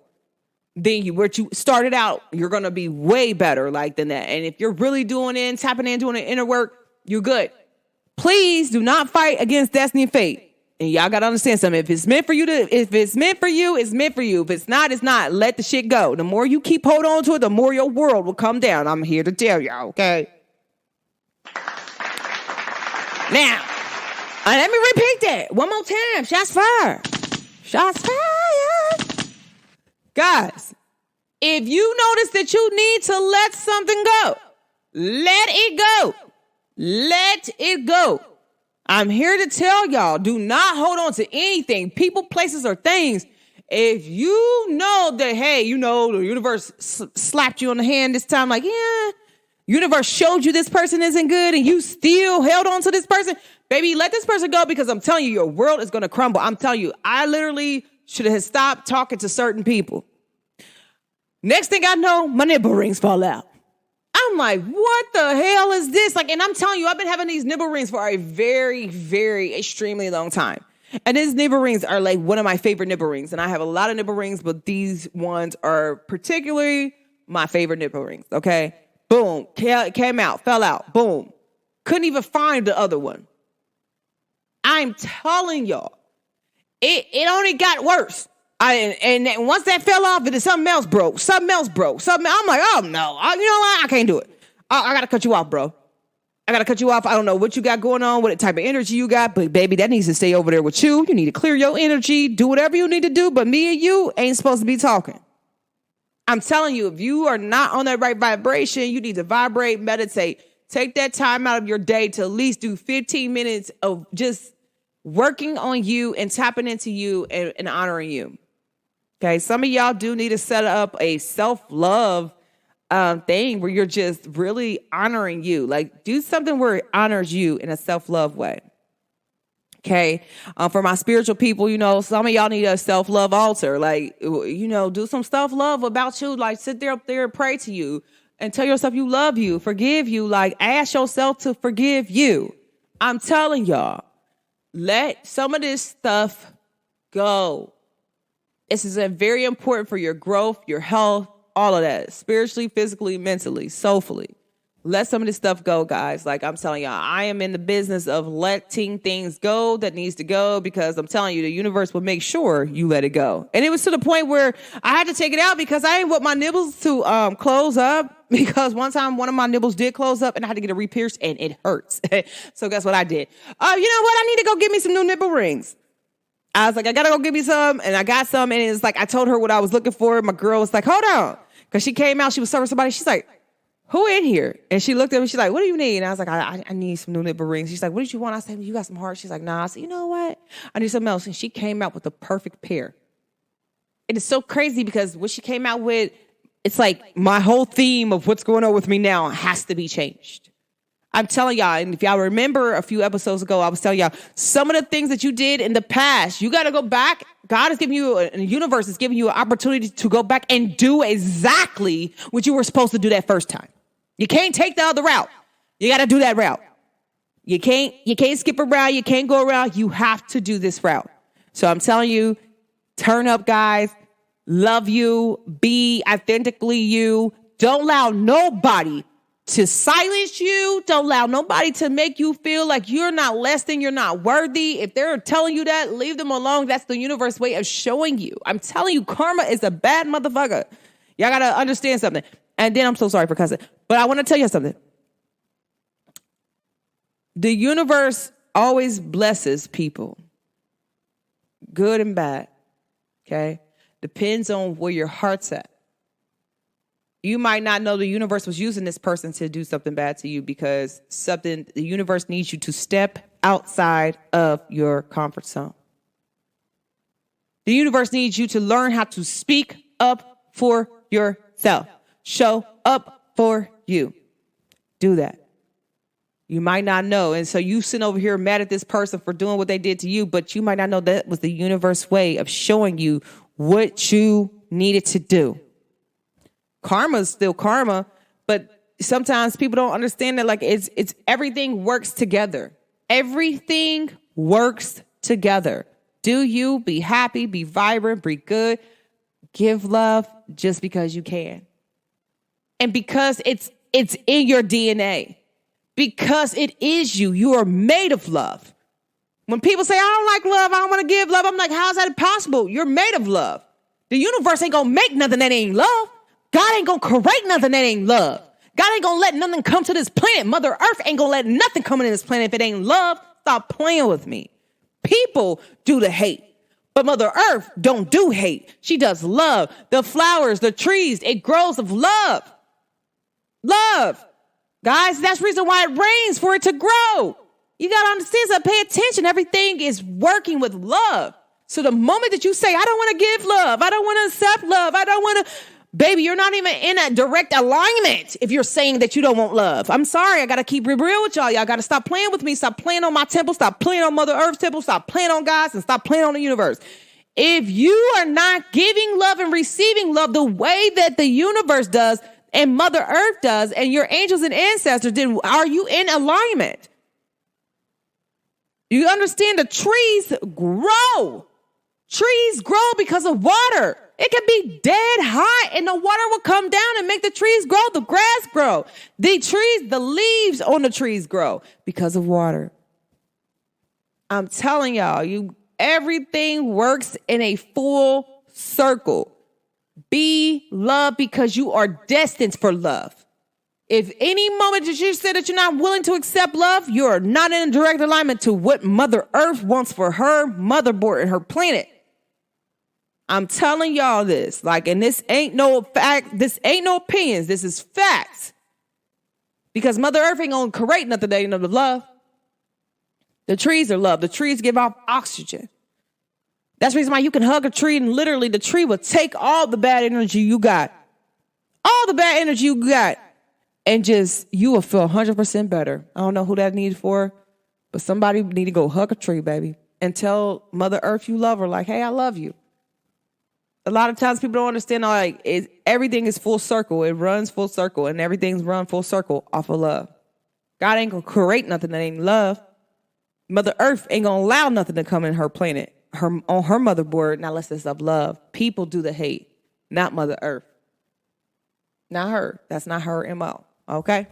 than what you started out. You're going to be way better like than that. And if you're really tapping in, doing the inner work, you're good. Please do not fight against destiny and fate. And y'all got to understand something. If it's meant for you, it's meant for you. If it's not, it's not. Let the shit go. The more you keep holding on to it, the more your world will come down. I'm here to tell y'all, okay? Now, let me repeat that one more time. Shots fired. Shots fired. Guys, if you notice that you need to let something go, let it go. Let it go. I'm here to tell y'all, do not hold on to anything, people, places, or things. If you know that, hey, the universe slapped you on the hand this time, like, yeah, universe showed you this person isn't good and you still held on to this person, baby, let this person go, because I'm telling you, your world is going to crumble. I'm telling you, I literally should have stopped talking to certain people. Next thing I know, my nipple rings fall out. I'm like, what the hell is this? Like, and I'm telling you, I've been having these nipple rings for a very, very extremely long time. And these nipple rings are like one of my favorite nipple rings. And I have a lot of nipple rings, but these ones are particularly my favorite nipple rings. Okay. Boom. Came out, fell out. Boom. Couldn't even find the other one. I'm telling y'all, it only got worse. And once that fell off, something else broke. I'm like, oh no, you know what? I can't do it. I got to cut you off, bro. I got to cut you off. I don't know what you got going on, what type of energy you got, but baby, that needs to stay over there with you. You need to clear your energy, do whatever you need to do, but me and you ain't supposed to be talking. I'm telling you, if you are not on that right vibration, you need to vibrate, meditate. Take that time out of your day to at least do 15 minutes of just working on you and tapping into you and honoring you. Okay, some of y'all do need to set up a self-love thing where you're just really honoring you. Like, do something where it honors you in a self-love way. Okay, for my spiritual people, some of y'all need a self-love altar. Like, do some self-love about you. Like, sit there up there and pray to you and tell yourself you love you, forgive you. Like, ask yourself to forgive you. I'm telling y'all, let some of this stuff go. This is very important for your growth, your health, all of that. Spiritually, physically, mentally, soulfully. Let some of this stuff go, guys. Like, I'm telling y'all, I am in the business of letting things go that needs to go, because I'm telling you, the universe will make sure you let it go. And it was to the point where I had to take it out because I didn't want my nibbles to close up, because one time one of my nibbles did close up and I had to get it re-pierced and it hurts. So guess what I did? You know what? I need to go get me some new nipple rings. I was like, I gotta go get me some. And I got some. And it's like, I told her what I was looking for. My girl was like, hold on. Because she came out, she was serving somebody. She's like, who in here? And she looked at me. She's like, what do you need? And I was like, I need some new nipple rings. She's like, what did you want? I said, you got some hearts. She's like, nah. I said, you know what? I need something else. And she came out with the perfect pair. It is so crazy because what she came out with, it's like my whole theme of what's going on with me now has to be changed. I'm telling y'all, and if y'all remember a few episodes ago, I was telling y'all some of the things that you did in the past, you got to go back. God is giving you, and the universe is giving you an opportunity to go back and do exactly what you were supposed to do that first time. You can't take the other route. You got to do that route. You can't skip around. You can't go around. You have to do this route. So I'm telling you, turn up, guys. Love you. Be authentically you. Don't allow nobody to silence you. Don't allow nobody to make you feel like you're not less than, you're not worthy. If they're telling you that, leave them alone. That's the universe way of showing you. I'm telling you, karma is a bad motherfucker. Y'all got to understand something. And then I'm so sorry for cussing, but I want to tell you something. The universe always blesses people, good and bad. Okay. Depends on where your heart's at. You might not know the universe was using this person to do something bad to you, because the universe needs you to step outside of your comfort zone. The universe needs you to learn how to speak up for yourself. Show up for you. Do that. You might not know. And so you sitting over here mad at this person for doing what they did to you, but you might not know that was the universe way of showing you what you needed to do. Karma is still karma, but sometimes people don't understand that, like, it's everything works together. Everything works together. Do you be happy, be vibrant, be good. Give love just because you can. And because it's in your DNA. Because it is you. You are made of love. When people say, I don't like love, I don't want to give love, I'm like, how is that possible? You're made of love. The universe ain't going to make nothing that ain't love. God ain't going to create nothing that ain't love. God ain't going to let nothing come to this planet. Mother Earth ain't going to let nothing come into this planet if it ain't love. Stop playing with me. People do the hate. But Mother Earth don't do hate. She does love. The flowers, the trees, it grows of love. Love. Guys, that's the reason why it rains, for it to grow. You got to understand, so pay attention. Everything is working with love. So the moment that you say, I don't want to give love, I don't want to accept love, I don't want to... Baby, you're not even in a direct alignment if you're saying that you don't want love. I'm sorry. I got to keep it real with y'all. Y'all got to stop playing with me. Stop playing on my temple. Stop playing on Mother Earth's temple. Stop playing on God's and stop playing on the universe. If you are not giving love and receiving love the way that the universe does and Mother Earth does and your angels and ancestors, then are you in alignment? You understand the trees grow. Trees grow because of water. It can be dead hot and the water will come down and make the trees grow. The grass grow. The leaves on the trees grow because of water. I'm telling y'all, everything works in a full circle. Be love because you are destined for love. If any moment that you say that you're not willing to accept love, you're not in direct alignment to what Mother Earth wants for her motherboard and her planet. I'm telling y'all this, and this ain't no fact. This ain't no opinions. This is facts. Because Mother Earth ain't gonna create nothing that ain't no love. The trees are love. The trees give off oxygen. That's the reason why you can hug a tree and literally the tree will take all the bad energy you got. All the bad energy you got. And you will feel 100% better. I don't know who that needs for, but somebody need to go hug a tree, baby. And tell Mother Earth you love her. Hey, I love you. A lot of times people don't understand, everything is full circle. It runs full circle, and everything's run full circle off of love. God ain't going to create nothing that ain't love. Mother Earth ain't going to allow nothing to come in her planet, on her motherboard, not unless it's of love. People do the hate, not Mother Earth. Not her. That's not her MO, okay?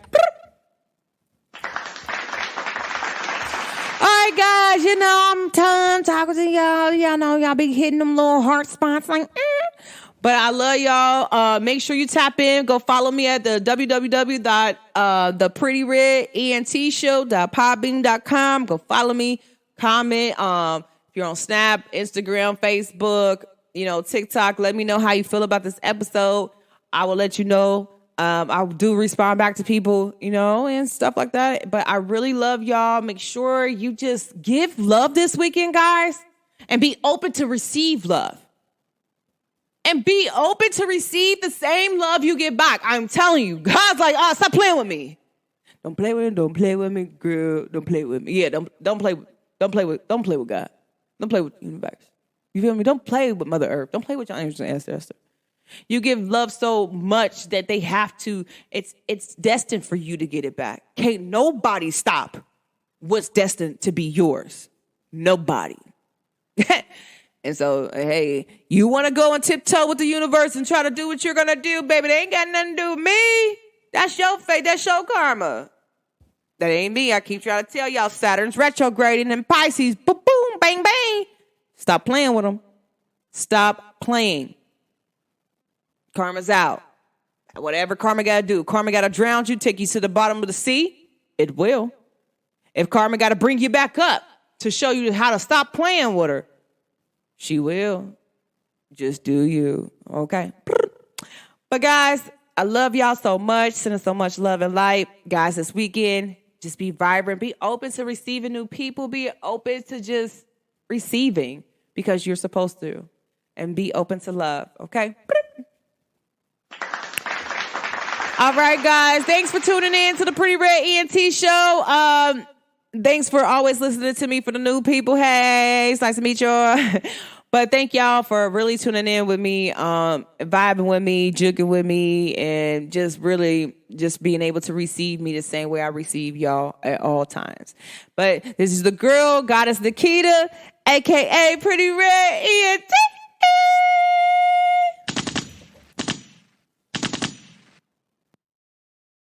All right, guys, I'm done talking to y'all. Y'all know y'all be hitting them little heart spots But I love y'all. Make sure you tap in. Go follow me at the www.theprettyredentshow.podbean.com. Go follow me. Comment. If you're on Snap, Instagram, Facebook, TikTok, let me know how you feel about this episode. I will let you know. I do respond back to people, and stuff like that. But I really love y'all. Make sure you just give love this weekend, guys, and be open to receive love. And be open to receive the same love you get back. I'm telling you, God's like, stop playing with me. Don't play with me, girl. Don't play with me. Yeah, don't play with God. Don't play with the universe. You feel me? Don't play with Mother Earth. Don't play with your angels and ancestors. You give love so much that they have to, it's destined for you to get it back. Can't nobody stop what's destined to be yours. Nobody. And so, hey, you want to go and tiptoe with the universe and try to do what you're going to do, baby, they ain't got nothing to do with me. That's your fate. That's your karma. That ain't me. I keep trying to tell y'all, Saturn's retrograding and Pisces, boom, boom, bang, bang. Stop playing with them. Stop playing. Karma's out. Whatever karma got to do. Karma got to drown you, take you to the bottom of the sea. It will. If karma got to bring you back up to show you how to stop playing with her, she will. Just do you. Okay? But guys, I love y'all so much. Sending so much love and light. Guys, this weekend, just be vibrant. Be open to receiving new people. Be open to just receiving because you're supposed to. And be open to love. Okay? All right, guys. Thanks for tuning in to the Pretty Red ENT show. Thanks for always listening to me. For the new people, hey, it's nice to meet y'all. But thank y'all for really tuning in with me, vibing with me, juking with me, and just really just being able to receive me the same way I receive y'all at all times. But this is the girl, Goddess Nikita, a.k.a. Pretty Red ENT.